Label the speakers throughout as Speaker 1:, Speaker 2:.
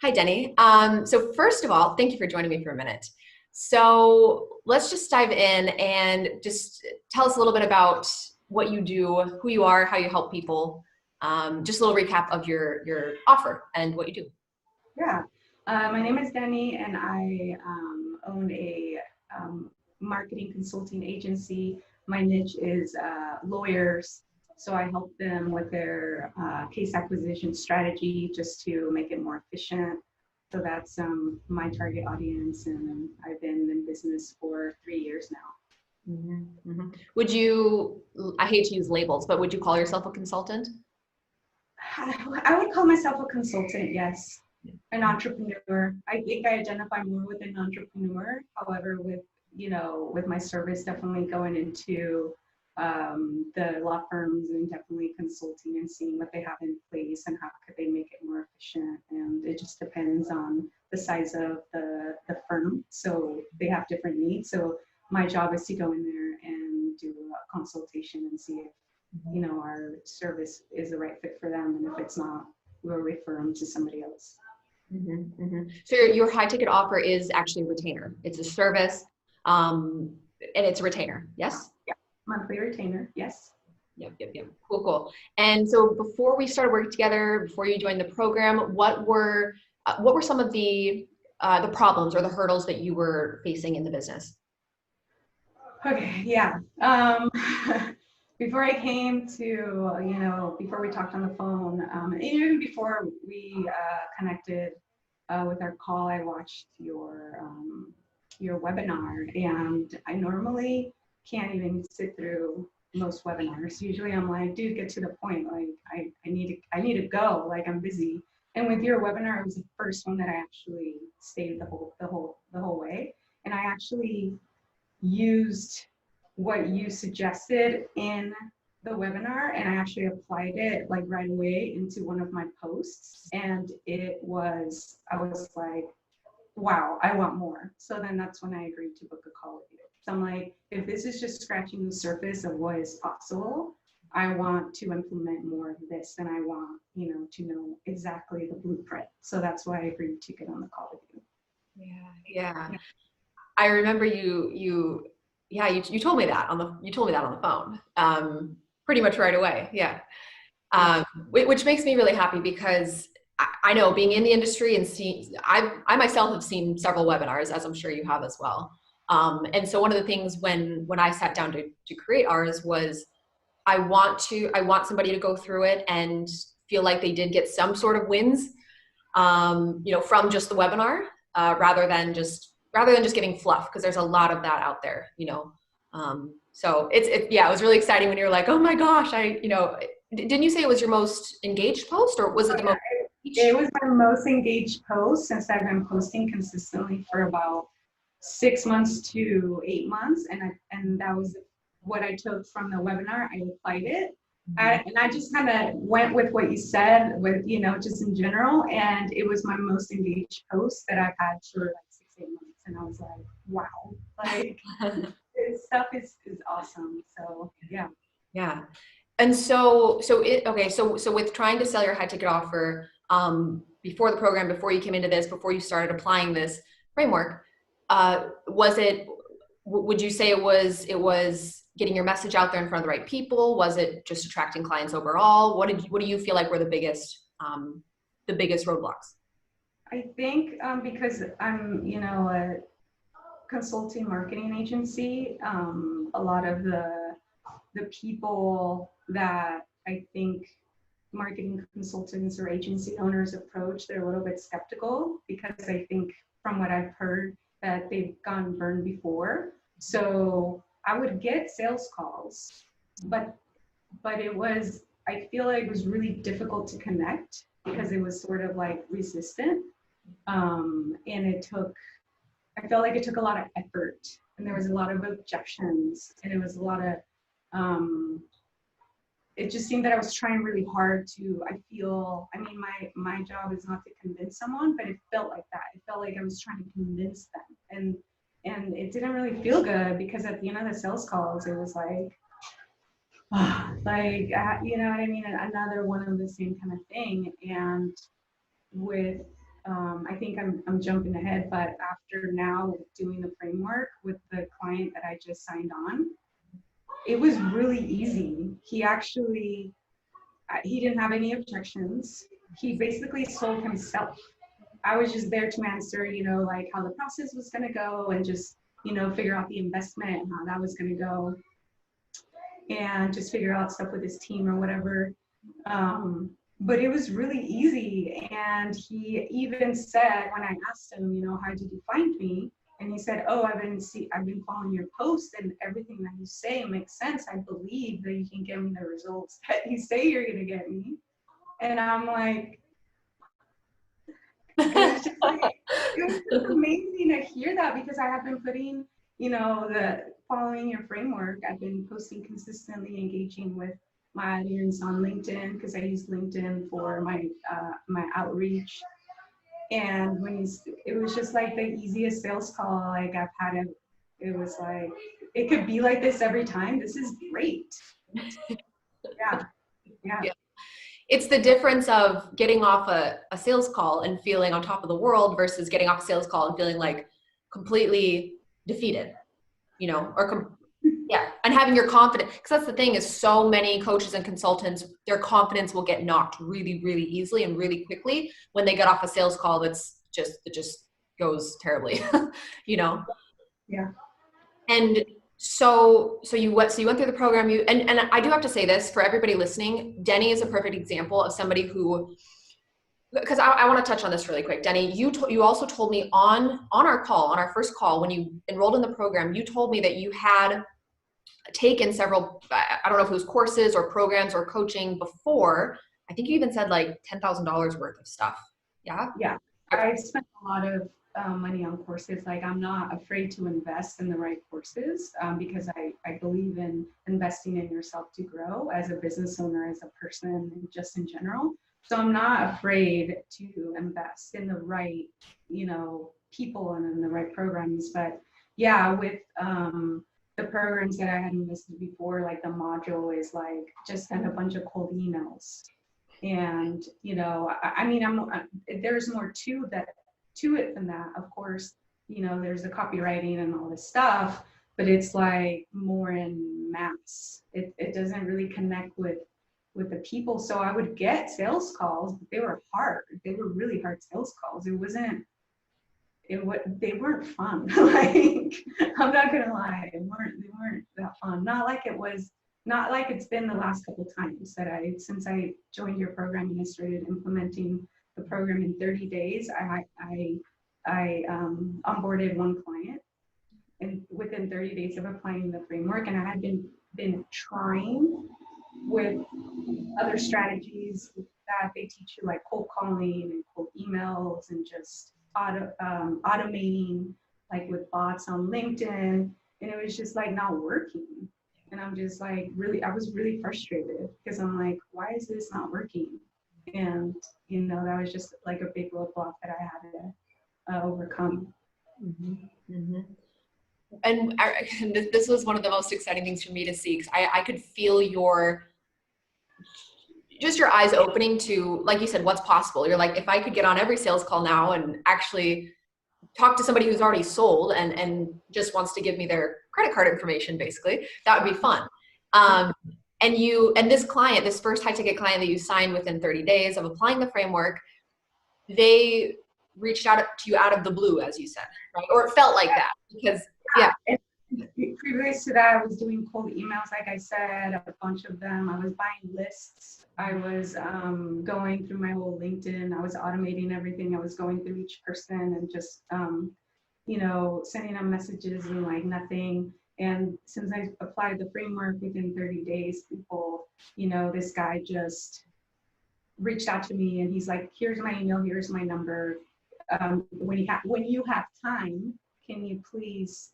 Speaker 1: Hi, Denny. So first of all, thank you for joining me for a minute. So let's just dive in and just tell us a little bit about what you do, who you are, how you help people. Just a little recap of your offer and what you do.
Speaker 2: Yeah, my name is Deni, and I own a marketing consulting agency. My niche is lawyers, so I help them with their case acquisition strategy just to make it more efficient. So that's my target audience, and I've been in business for 3 years now.
Speaker 1: Would you, I hate to use labels, but would you call yourself a consultant?
Speaker 2: I would call myself a consultant, yes. An entrepreneur. I think I identify more with an entrepreneur. However, with my service definitely going into the law firms and definitely consulting and seeing what they have in place and how could they make it more efficient. And it just depends on the size of the firm. So they have different needs. So my job is to go in there and do a consultation and see if our service is the right fit for them, and if it's not, we'll refer them to somebody else.
Speaker 1: So your high ticket offer is actually a retainer. It's a service, and it's a retainer. Yes.
Speaker 2: Yeah, monthly retainer. Yes.
Speaker 1: Yep. Cool. And so before we started working together, before you joined the program, what were some of the problems or the hurdles that you were facing in the business?
Speaker 2: Okay. Yeah. Before I came to, before we talked on the phone, even before we connected with our call, I watched your webinar, and I normally can't even sit through most webinars. Usually I'm like, dude, get to the point. Like I need to go. Like I'm busy. And with your webinar, it was the first one that I actually stayed the whole way, and I actually used what you suggested in the webinar, and I actually applied it like right away into one of my posts, and I was like, wow, I want more. So then that's when I agreed to book a call with you. So I'm like, if this is just scratching the surface of what is possible, I want to implement more of this, and I want to know exactly the blueprint. So that's why I agreed to get on the call with you.
Speaker 1: Yeah. I remember you told me that on the phone, pretty much right away. Yeah. Which makes me really happy because I know being in the industry and seeing, I myself have seen several webinars, as I'm sure you have as well. And so one of the things when I sat down to create ours was I want somebody to go through it and feel like they did get some sort of wins, from just the webinar, rather than just getting fluff, because there's a lot of that out there. So it was really exciting when you were like, oh my gosh, didn't you say it was your most engaged post, or was it the most?
Speaker 2: It was my most engaged post since I've been posting consistently for about 6 months to 8 months, and that was what I took from the webinar. I applied it, and I just kind of went with what you said, with just in general, and it was my most engaged post that I've had for like 6-8 months, and I was like, wow, like this stuff is awesome. So
Speaker 1: Yeah. And so with trying to sell your high ticket offer, before the program, before you came into this, before you started applying this framework, would you say it was getting your message out there in front of the right people? Was it just attracting clients overall? What do you feel like were the biggest roadblocks?
Speaker 2: I think because I'm a consulting marketing agency, a lot of the people that I think marketing consultants or agency owners approach, they're a little bit skeptical, because I think from what I've heard that they've gone burned before. So I would get sales calls, but I feel like it was really difficult to connect because it was sort of like resistant. And I felt like it took a lot of effort, and there was a lot of objections, and it was a lot of, it just seemed that I was trying really hard to, my job is not to convince someone, but it felt like that. It felt like I was trying to convince them. And it didn't really feel good, because at the end of the sales calls, it was like, you know what I mean? Another one of the same kind of thing. And with I think I'm jumping ahead, but after now doing the framework with the client that I just signed on, it was really easy. He actually, he didn't have any objections. He basically sold himself. I was just there to answer, like how the process was going to go and just, figure out the investment and how that was going to go and just figure out stuff with his team or whatever. But it was really easy. And he even said, when I asked him, how did you find me? And he said, oh, I've been following your posts and everything that you say makes sense. I believe that you can get me the results that you say you're going to get me. And I'm like, it was just amazing to hear that because I have been putting, the following your framework. I've been posting consistently, engaging with my audience on LinkedIn because I use LinkedIn for my outreach. And it was just like the easiest sales call like I've had. It was like it could be like this every time. This is great. Yeah.
Speaker 1: Yeah. It's the difference of getting off a sales call and feeling on top of the world versus getting off a sales call and feeling like completely defeated, and having your confidence. Because that's the thing is so many coaches and consultants, their confidence will get knocked really, really easily and really quickly when they get off a sales call. It just goes terribly,
Speaker 2: Yeah.
Speaker 1: And so you went through the program. And I do have to say this for everybody listening. Deni is a perfect example of somebody who, because I want to touch on this really quick. Deni, you also told me on our first call when you enrolled in the program, you told me that you had taken several, I don't know if it was courses or programs or coaching before. I think you even said like $10,000 worth of stuff. Yeah.
Speaker 2: Yeah. I spent a lot of money on courses. Like I'm not afraid to invest in the right courses because I believe in investing in yourself to grow as a business owner, as a person, and just in general. So I'm not afraid to invest in the right, people and in the right programs. But yeah, with the programs that I had invested before, like the module is like just send a bunch of cold emails. And, there's more to it than that. Of course, there's the copywriting and all this stuff, but it's like more in mass. It doesn't really connect with the people. So I would get sales calls, but they were hard. They were really hard sales calls. They weren't fun. Like, I'm not gonna lie, they weren't that fun. Not like it's been the last couple of times since I joined your program and I started implementing the program in 30 days. I onboarded one client, and within 30 days of applying the framework, and I had been trying with other strategies that they teach you, like cold calling and cold emails and just automating, like with bots on LinkedIn, and it was just like not working. And I'm just like I was really frustrated because I'm like, why is this not working? And that was just like a big roadblock that I had to overcome.
Speaker 1: Mm-hmm. Mm-hmm. And this was one of the most exciting things for me to see, because I could feel your eyes opening to, like you said, what's possible. You're like, if I could get on every sales call now and actually talk to somebody who's already sold and just wants to give me their credit card information, basically, that would be fun. And this first high ticket client that you signed within 30 days of applying the framework, they reached out to you out of the blue, as you said, right? Or it felt like that because, yeah.
Speaker 2: And previous to that, I was doing cold emails, like I said, a bunch of them. I was buying lists. I was going through my whole LinkedIn. I was automating everything. I was going through each person and just, sending them messages and like nothing. And since I applied the framework within 30 days, people, this guy just reached out to me and he's like, here's my email, here's my number. When you have time, can you please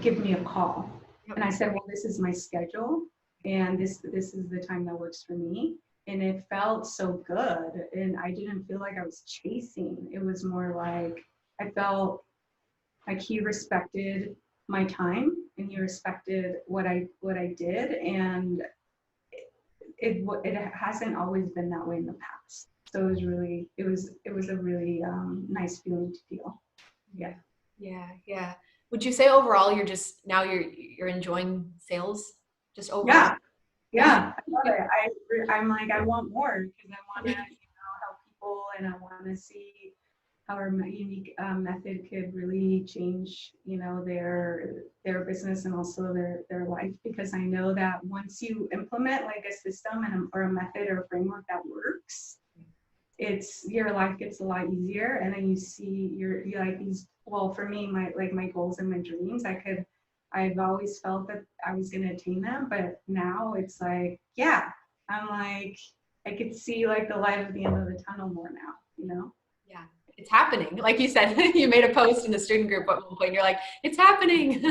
Speaker 2: give me a call? And I said, well, this is my schedule and this is the time that works for me. And it felt so good. And I didn't feel like I was chasing. It was more like I felt like he respected my time and he respected what I did. And it hasn't always been that way in the past. So it was a really nice feeling to feel. Yeah.
Speaker 1: Yeah, yeah. Would you say overall you're just now you're enjoying sales just overall?
Speaker 2: Yeah.
Speaker 1: Yeah.
Speaker 2: Yeah. I love it. I'm like, I want more because I want to, help people and I want to see how our unique method could really change, their business and also their life. Because I know that once you implement like a system or a method or a framework that works, it's your life gets a lot easier, and then you see you like these. Well, for me, my goals and my dreams, I've always felt that I was going to attain them, but now it's like, yeah, I'm like, I could see like the light at the end of the tunnel more now.
Speaker 1: Yeah. It's happening. Like you said, you made a post in the student group at one point, and you're like, it's happening.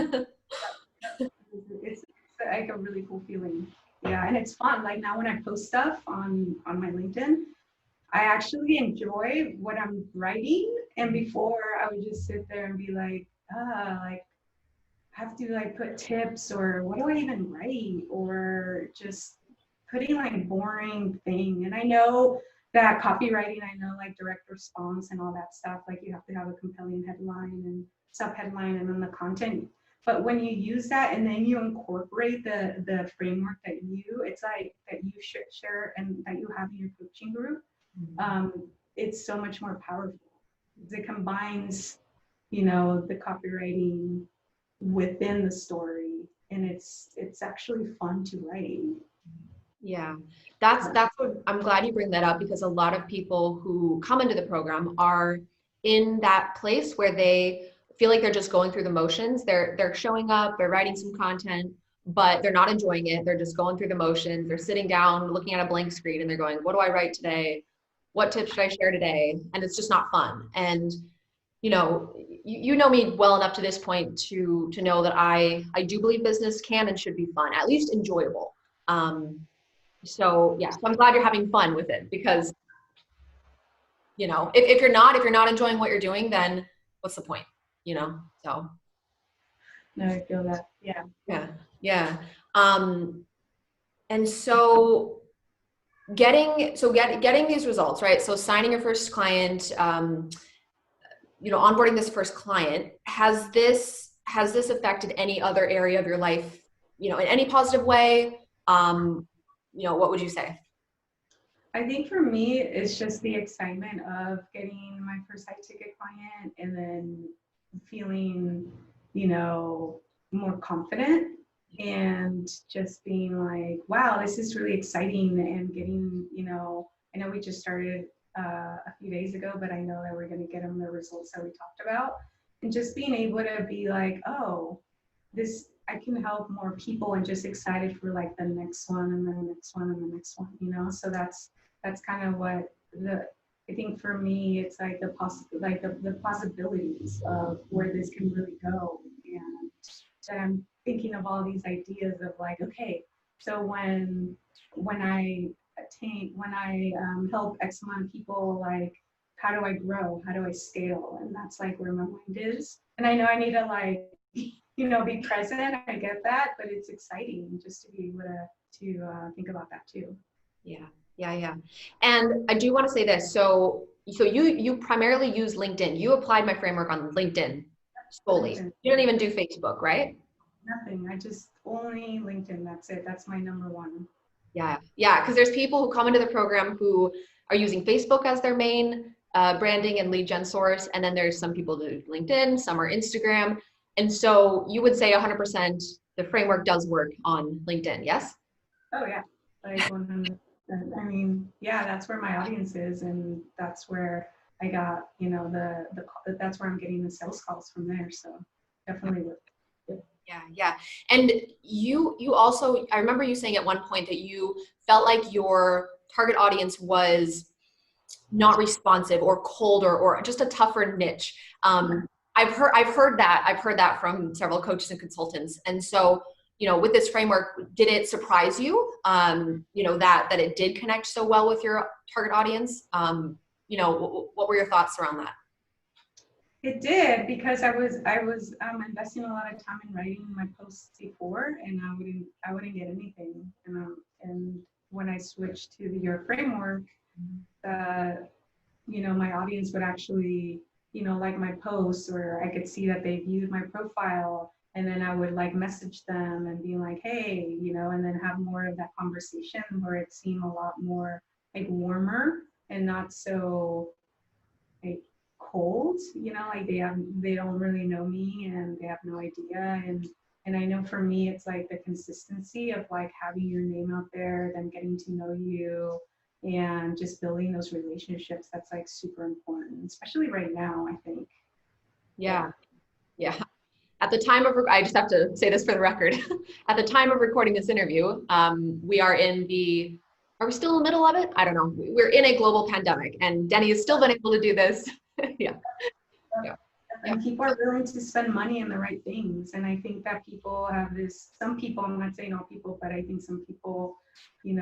Speaker 2: It's like a really cool feeling. Yeah, and it's fun. Like now when I post stuff on my LinkedIn, I actually enjoy what I'm writing. And before I would just sit there and be like, like have to like put tips or what do I even write or just putting like boring thing. And I know that copywriting, I know like direct response and all that stuff, like you have to have a compelling headline and subheadline and then the content. But when you use that and then you incorporate the framework that it's like that you share and that you have in your coaching group, it's so much more powerful. It combines, the copywriting within the story, and it's actually fun to write.
Speaker 1: Yeah, that's what I'm glad you bring that up because a lot of people who come into the program are in that place where they feel like they're just going through the motions. They're showing up, they're writing some content, but they're not enjoying it. They're just going through the motions. They're sitting down, looking at a blank screen, and they're going, "What do I write today? What tips should I share today?" And it's just not fun. And you know me well enough to this point to know that I do believe business can and should be fun, at least enjoyable. So yeah, so I'm glad you're having fun with it because if you're not enjoying what you're doing, then what's the point? So
Speaker 2: No, I feel that. Yeah.
Speaker 1: yeah, yeah. And so getting these results, right? So signing your first client, onboarding this first client, has this affected any other area of your life, in any positive way? What would you say?
Speaker 2: I think for me, it's just the excitement of getting my first high ticket client and then feeling, more confident and just being like, wow, this is really exciting and getting, I know we just started a few days ago, but I know that we're going to get them the results that we talked about. And just being able to be like, oh, I can help more people and just excited for like the next one and then the next one and the next one. So that's kind of what I think for me, it's like the possibilities of where this can really go. And that I'm thinking of all these ideas of like, okay, so when I help X amount of people, like, how do I grow? How do I scale? And that's like where my mind is. And I know I need to like, be present. I get that, but it's exciting just to be able to think about that too.
Speaker 1: Yeah. Yeah, yeah. And I do want to say this. So you primarily use LinkedIn. You applied my framework on LinkedIn solely.
Speaker 2: LinkedIn.
Speaker 1: You don't even do Facebook, right?
Speaker 2: Nothing. I just only LinkedIn. That's it. That's my number one.
Speaker 1: Yeah. Yeah. Because there's people who come into the program who are using Facebook as their main branding and lead gen source. And then there's some people who do LinkedIn, some are Instagram. And so you would say 100% the framework does work on LinkedIn. Yes?
Speaker 2: Oh yeah. Like 100%. I mean, yeah, that's where my audience is, and that's where I got, that's where I'm getting the sales calls from there. So definitely work.
Speaker 1: Yeah, yeah. And you also, I remember you saying at one point that you felt like your target audience was not responsive or cold or just a tougher niche. I've heard that from several coaches and consultants. And so, with this framework, did it surprise you, that it did connect so well with your target audience? What were your thoughts around that?
Speaker 2: It did, because I was investing a lot of time in writing my posts before, and I wouldn't get anything. And when I switched to your framework, my audience would actually, like my posts, or I could see that they viewed my profile, and then I would like message them and be like, hey, and then have more of that conversation where it seemed a lot more like warmer and not so like cold, like they don't really know me and they have no idea. And I know for me it's like the consistency of like having your name out there, them getting to know you, and just building those relationships. That's like super important, especially right now, I think.
Speaker 1: Yeah. Yeah. At the time of, I just have to say this for the record. At the time of recording this interview, we are are we still in the middle of it? I don't know. We're in a global pandemic, and Denny has still been able to do this. Yeah. Yeah. Yeah.
Speaker 2: And people are willing to spend money on the right things. And I think that people have this, some people, I'm not saying all people, but I think some people,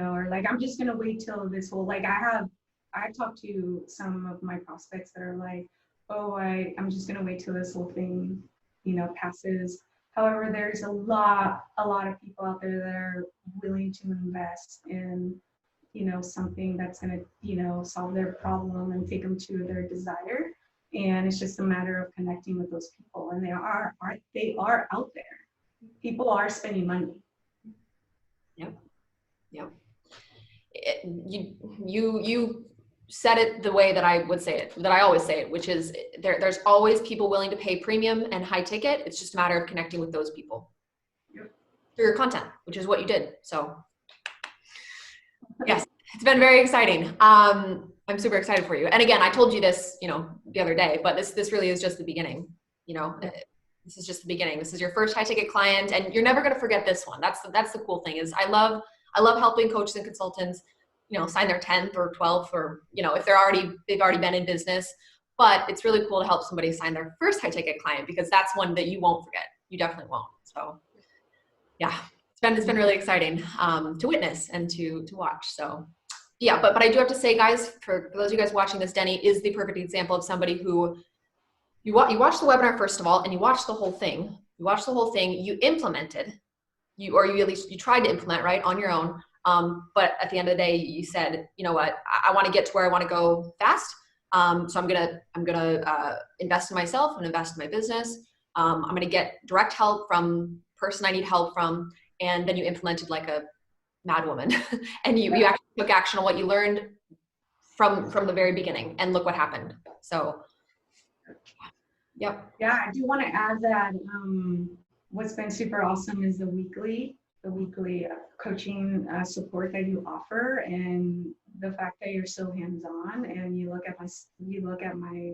Speaker 2: are like, I'm just going to wait till this whole, like I've talked to some of my prospects that are like, oh, I'm just going to wait till this whole thing, passes. However, there's a lot of people out there that are willing to invest in, something that's going to, solve their problem and take them to their desire. And it's just a matter of connecting with those people, and they are out there. People are spending money.
Speaker 1: Yep. Yep. You said it the way that I would say it, that I always say it, which is there's always people willing to pay premium and high ticket. It's just a matter of connecting with those people.
Speaker 2: Yep.
Speaker 1: Through your content, which is what you did. So yes, it's been very exciting. I'm super excited for you. And again, I told you this, the other day, but this really is just the beginning. This is just the beginning. This is your first high ticket client, and you're never going to forget this one. That's the cool thing is I love helping coaches and consultants, sign their 10th or 12th, or, if they've already been in business. But it's really cool to help somebody sign their first high ticket client, because that's one that you won't forget. You definitely won't. So yeah, it's been really exciting to witness and to watch. So yeah, but I do have to say, guys, for those of you guys watching this, Deni is the perfect example of somebody who you watch the webinar first of all, and you watch the whole thing. You watch the whole thing. You implemented, or you at least you tried to implement right on your own. But at the end of the day, you said, you know what, I want to get to where I want to go fast. So I'm gonna invest in myself and invest in my business. I'm gonna get direct help from person I need help from, and then you implemented like a mad woman, and you actually took action on what you learned from the very beginning, and look what happened. So yep.
Speaker 2: Yeah, I do want to add that what's been super awesome is the weekly coaching support that you offer, and the fact that you're so hands-on, and you look at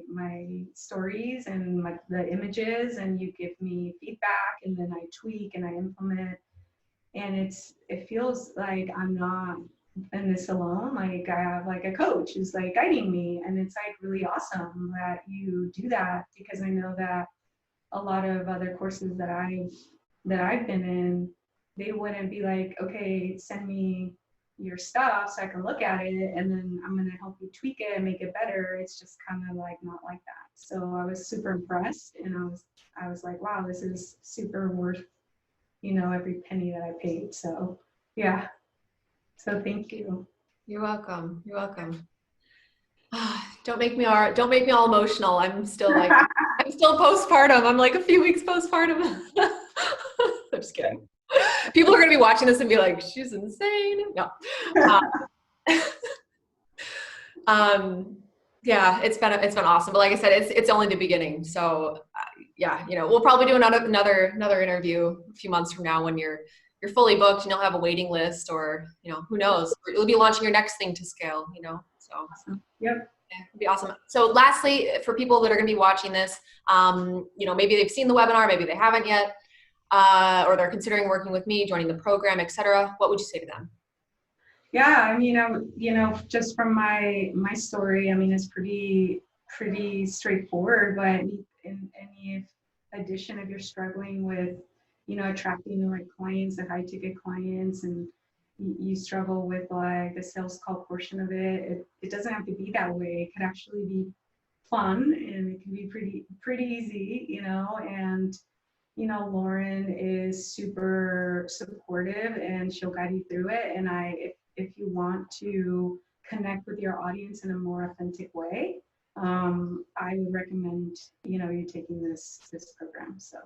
Speaker 2: my stories and the images, and you give me feedback, and then I tweak and I implement. And it feels like I'm not in this alone. Like I have like a coach who's like guiding me, and it's like really awesome that you do that, because I know that a lot of other courses that I've been in, they wouldn't be like, okay, send me your stuff so I can look at it, and then I'm gonna help you tweak it and make it better. It's just kind of like not like that. So I was super impressed, and I was like, wow, this is super worth every penny that I paid. So yeah. So thank you.
Speaker 1: You're welcome. You're welcome. Don't make me all emotional. I'm still like, I'm still postpartum. I'm like a few weeks postpartum. I'm just kidding. People are going to be watching this and be like, she's insane. No. Yeah, it's been awesome. But like I said, it's only the beginning. So yeah, we'll probably do another interview a few months from now when you're fully booked, and you'll have a waiting list, or who knows, you'll be launching your next thing to scale. So
Speaker 2: awesome. Yep.
Speaker 1: Yeah, it'd be awesome. So lastly, for people that are going to be watching this, maybe they've seen the webinar, maybe they haven't yet, or they're considering working with me, joining the program, etc. What would you say to them?
Speaker 2: Yeah, I mean, just from my story, I mean, it's pretty straightforward. But in any addition, if you're struggling with, attracting the right clients, the high ticket clients, and you struggle with like the sales call portion of it, it doesn't have to be that way. It could actually be fun, and it can be pretty easy, and Lauren is super supportive, and she'll guide you through it. And if you want to connect with your audience in a more authentic way, I would recommend, you taking this program. So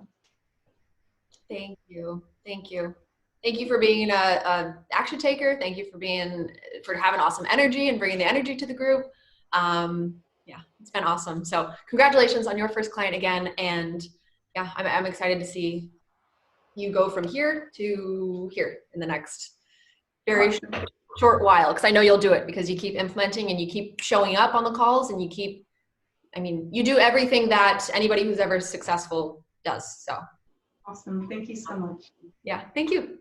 Speaker 1: Thank you. Thank you. Thank you for being a action taker. Thank you for having awesome energy and bringing the energy to the group. Yeah, it's been awesome. So congratulations on your first client again. And yeah, I'm excited to see you go from here to here in the next very short while, because I know you'll do it because you keep implementing and you keep showing up on the calls and you do everything that anybody who's ever successful does. So
Speaker 2: awesome. Thank you so much.
Speaker 1: yeah, thank you.